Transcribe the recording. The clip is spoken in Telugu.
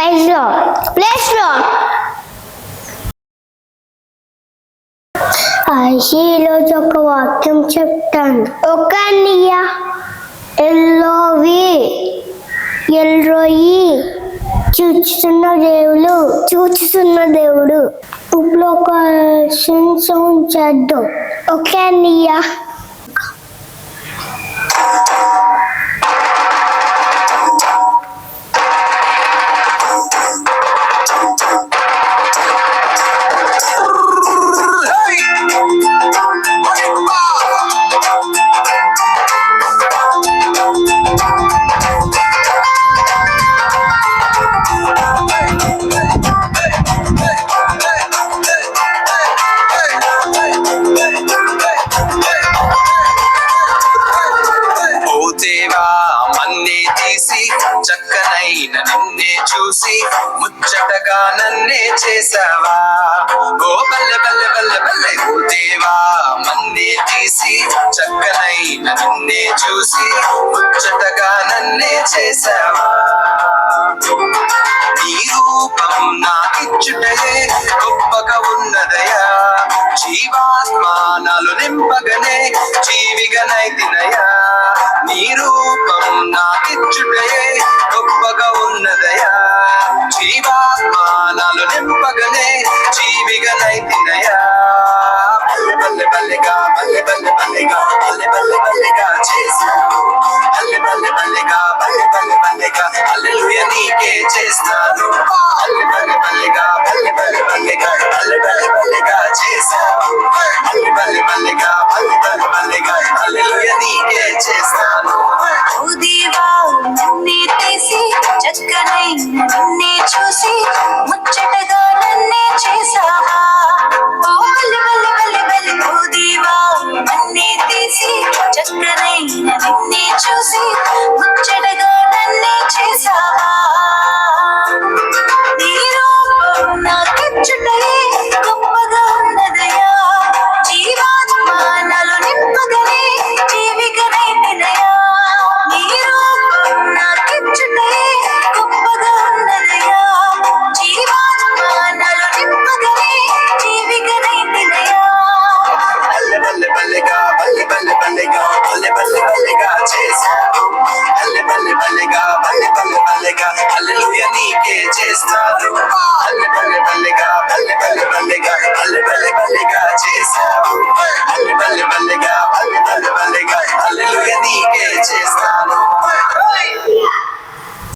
ప్లేస్లో ఈరోజు ఒక వాక్యం చెప్తాను. ఒక అన్నయ్య ఎల్రోయి చూస్తున్న దేవుడు ఇప్పుడు ఒక సౌండ్ చేద్దాం. ఓకే అన్నయ్య. చక్కనైన నిన్నే చూసి ముచ్చటగా నన్నే చేసావా. ఓ బల్లె బల్లె బల్లె బల్లె ఓ దేవా, మన్నే తీసి చక్కనైన నిన్నే చూసి ముచ్చటగా నన్నే చేసావా. నీ రూపం నాకిచ్చుటయే గొప్పగా ఉన్నదయా, జీవాత్మానాలు నింపగనే జీవిగనైతినయా. నీ రూపం నాకిచ్చుటయే గొప్పగా ఉన్నదయా, జీవాత్మానాలు నింపగనే జీవిగనైతినయా. బల్లె బల్లెగా బల్లె బల్లె బల్లెగా బల్లె బల్లె బల్లెగా చేశావు. బల్లె బల్లె బల్లెగా బల్లె బల్లె బల్లెగా హల్లెలూయా నీకే చేస్తాను. బల్లె బల్లె బల్లెగా బల్లె బల్లె బల్లెగా బల్లె బల్లె బల్లెగా చేశావు. బల్లె బల్లె బల్లెగా బల్లె బల్లె బల్లెగా హల్లెలూయా నీకే చేస్తాను. ఓ దేవా, నన్నే తీసి చక్కనైన నిన్నే చూసి ముచ్చటగా నన్నే చేసావా. ఓ బల్లె బల్లె బల్లె బల్లె ఓ దేవా, నన్నే తీసి చక్కనైన నిన్నే చూసి ముచ్చటగా నన్నే చేసావా. నీ రూపం నాకిచ్చుటయే గొప్పగా ఉన్నదయా, జీవాత్మానాలు నింపగనే జీవికనైతినయా. నీ రూపం నాకిచ్చుటయే గొప్పగా ఉన్నదయా, జీవాత్మానాలు నింపగనే జీవికనైతినయా. బల్లె బల్లె బల్లెగా బల్లె బల్లె బల్లెగా బల్లె బల్లె బల్లెగా చేశావు. బల్లె బల్లె బల్లెగా బల్లె బల్లె బల్లెగా హల్లెలూయా నీకే చేస్తాను.